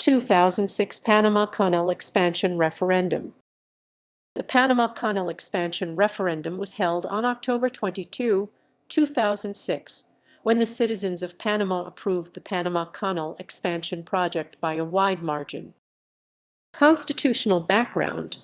2006 Panama Canal Expansion Referendum. The Panama Canal Expansion Referendum was held on October 22, 2006, when the citizens of Panama approved the Panama Canal expansion project by a wide margin. Constitutional background.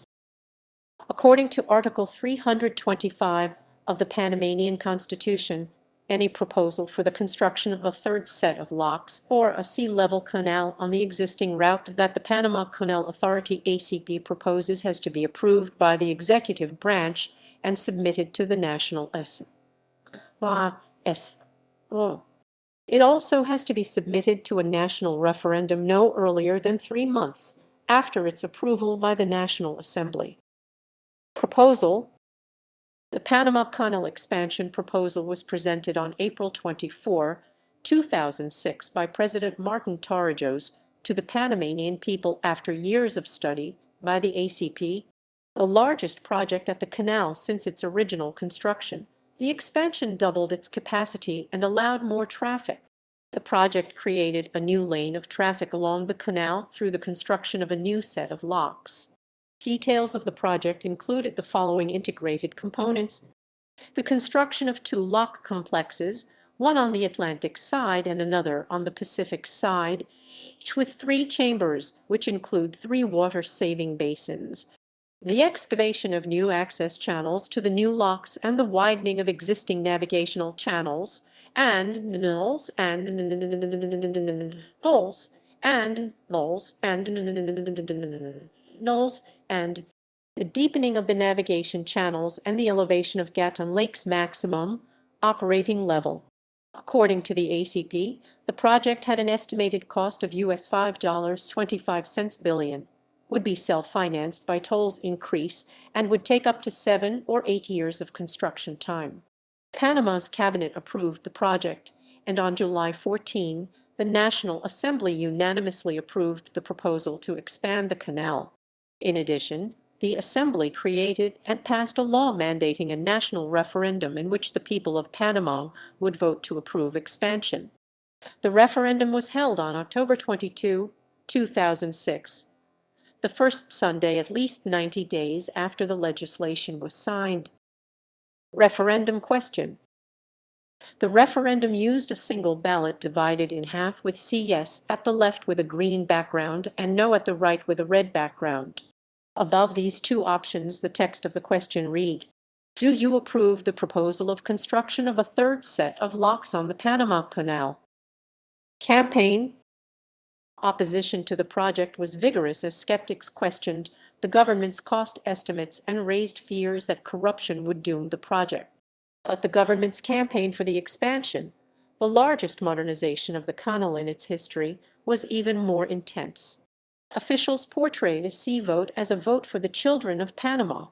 According to Article 325 of the Panamanian Constitution, any proposal for the construction of a third set of locks or a sea-level canal on the existing route that the Panama Canal Authority ACP proposes has to be approved by the executive branch and submitted to the National It also has to be submitted to a national referendum no earlier than 3 months after its approval by the National Assembly. Proposal. The Panama Canal expansion proposal was presented on April 24, 2006 by President Martin Torrijos to the Panamanian people after years of study by the ACP, the largest project at the canal since its original construction. The expansion doubled its capacity and allowed more traffic. The project created a new lane of traffic along the canal through the construction of a new set of locks. Details of the project included the following integrated components: the construction of 2 lock complexes, one on the Atlantic side and another on the Pacific side, each with 3 chambers, which include 3 water-saving basins, the excavation of new access channels to the new locks and the widening of existing navigational channels, and the deepening of the navigation channels and the elevation of Gatun Lake's maximum operating level. According to the ACP, the project had an estimated cost of US $5.25 billion, would be self-financed by tolls increase, and would take up to 7 or 8 years of construction time. Panama's cabinet approved the project, and on July 14, the National Assembly unanimously approved the proposal to expand the canal. In addition, the Assembly created and passed a law mandating a national referendum in which the people of Panama would vote to approve expansion. The referendum was held on October 22, 2006, the first Sunday at least 90 days after the legislation was signed. Referendum question. The referendum used a single ballot divided in half with "C yes" at the left with a green background and "No" at the right with a red background. Above these 2 options, the text of the question read: do you approve the proposal of construction of a third set of locks on the Panama Canal? Campaign. Opposition to the project was vigorous as skeptics questioned the government's cost estimates and raised fears that corruption would doom the project. But the government's campaign for the expansion, the largest modernization of the canal in its history, was even more intense. Officials portrayed a sea vote as a vote for the children of Panama.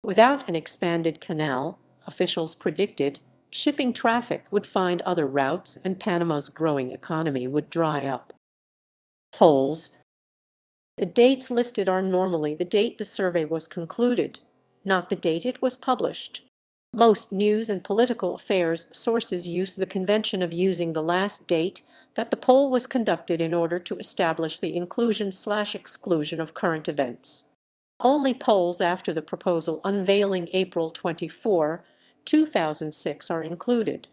Without an expanded canal, officials predicted, shipping traffic would find other routes and Panama's growing economy would dry up. Polls. The dates listed are normally the date the survey was concluded, not the date it was published. Most news and political affairs sources use the convention of using the last date that the poll was conducted in order to establish the inclusion/exclusion of current events. Only polls after the proposal unveiling April 24, 2006 are included.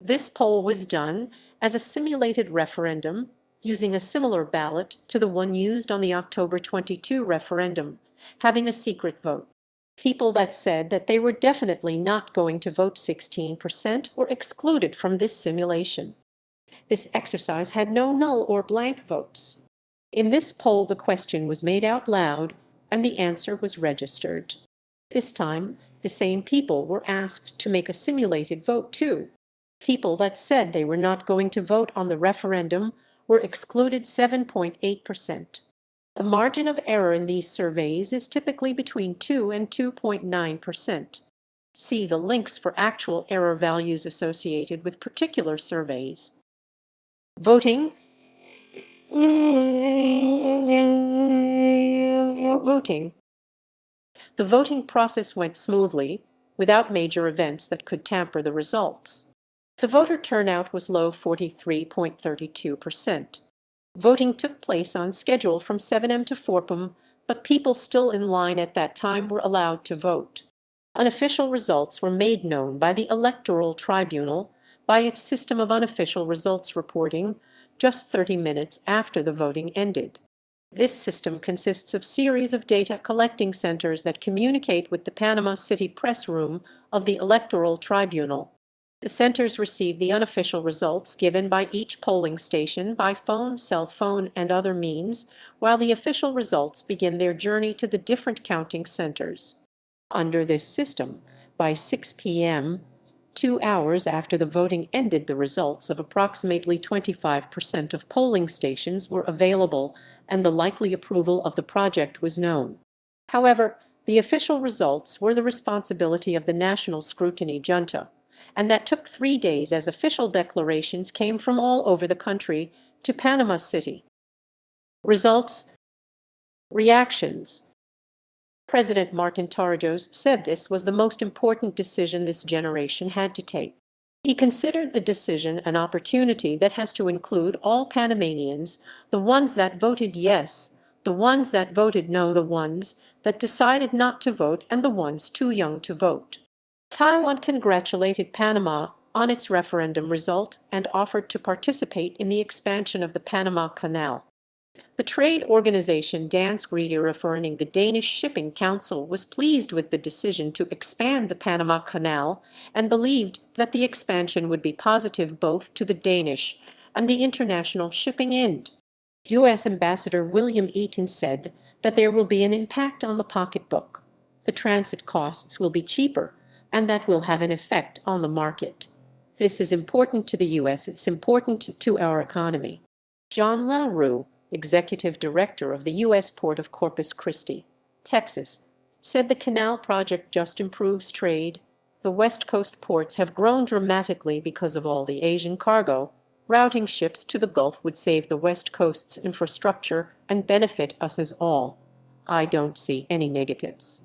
This poll was done as a simulated referendum using a similar ballot to the one used on the October 22 referendum, having a secret vote. People that said that they were definitely not going to vote 16% were excluded from this simulation. This exercise had no null or blank votes. In this poll, the question was made out loud and the answer was registered. This time, the same people were asked to make a simulated vote too. People that said they were not going to vote on the referendum were excluded 7.8%. The margin of error in these surveys is typically between 2 and 2.9%. See the links for actual error values associated with particular surveys. Voting. Voting. The voting process went smoothly, without major events that could tamper the results. The voter turnout was low, 43.32%. Voting took place on schedule from 7 a.m. to 4 p.m., but people still in line at that time were allowed to vote. Unofficial results were made known by the Electoral Tribunal by its system of unofficial results reporting just 30 minutes after the voting ended. This system consists of series of data collecting centers that communicate with the Panama City press room of the Electoral Tribunal. The centers receive the unofficial results given by each polling station by phone, cell phone, and other means, while the official results begin their journey to the different counting centers. Under this system, by 6 p.m., 2 hours after the voting ended, the results of approximately 25% of polling stations were available and the likely approval of the project was known. However, the official results were the responsibility of the National Scrutiny Junta, and that took 3 days as official declarations came from all over the country to Panama City. Results. Reactions. President Martin Torrijos said this was the most important decision this generation had to take. He considered the decision an opportunity that has to include all Panamanians, the ones that voted yes, the ones that voted no, the ones that decided not to vote, and the ones too young to vote. Taiwan congratulated Panama on its referendum result and offered to participate in the expansion of the Panama Canal. The trade organization Dansk Redereborn, the Danish Shipping Council, was pleased with the decision to expand the Panama Canal and believed that the expansion would be positive both to the Danish and the international shipping end. U.S. Ambassador William Eaton said that there will be an impact on the pocketbook. The transit costs will be cheaper, and that will have an effect on the market. This is important to the U.S. It's important to our economy. John LaRue, executive director of the U.S. Port of Corpus Christi, Texas, said the canal project just improves trade. The West Coast ports have grown dramatically because of all the Asian cargo. Routing ships to the Gulf would save the West Coast's infrastructure and benefit us as all. I don't see any negatives.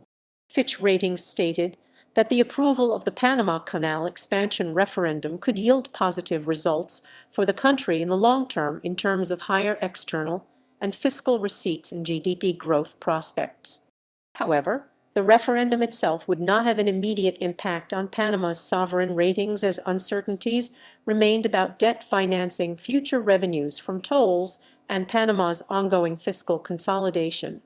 Fitch Ratings stated that the approval of the Panama Canal expansion referendum could yield positive results for the country in the long term in terms of higher external and fiscal receipts and GDP growth prospects. However, the referendum itself would not have an immediate impact on Panama's sovereign ratings, as uncertainties remained about debt financing, future revenues from tolls, and Panama's ongoing fiscal consolidation.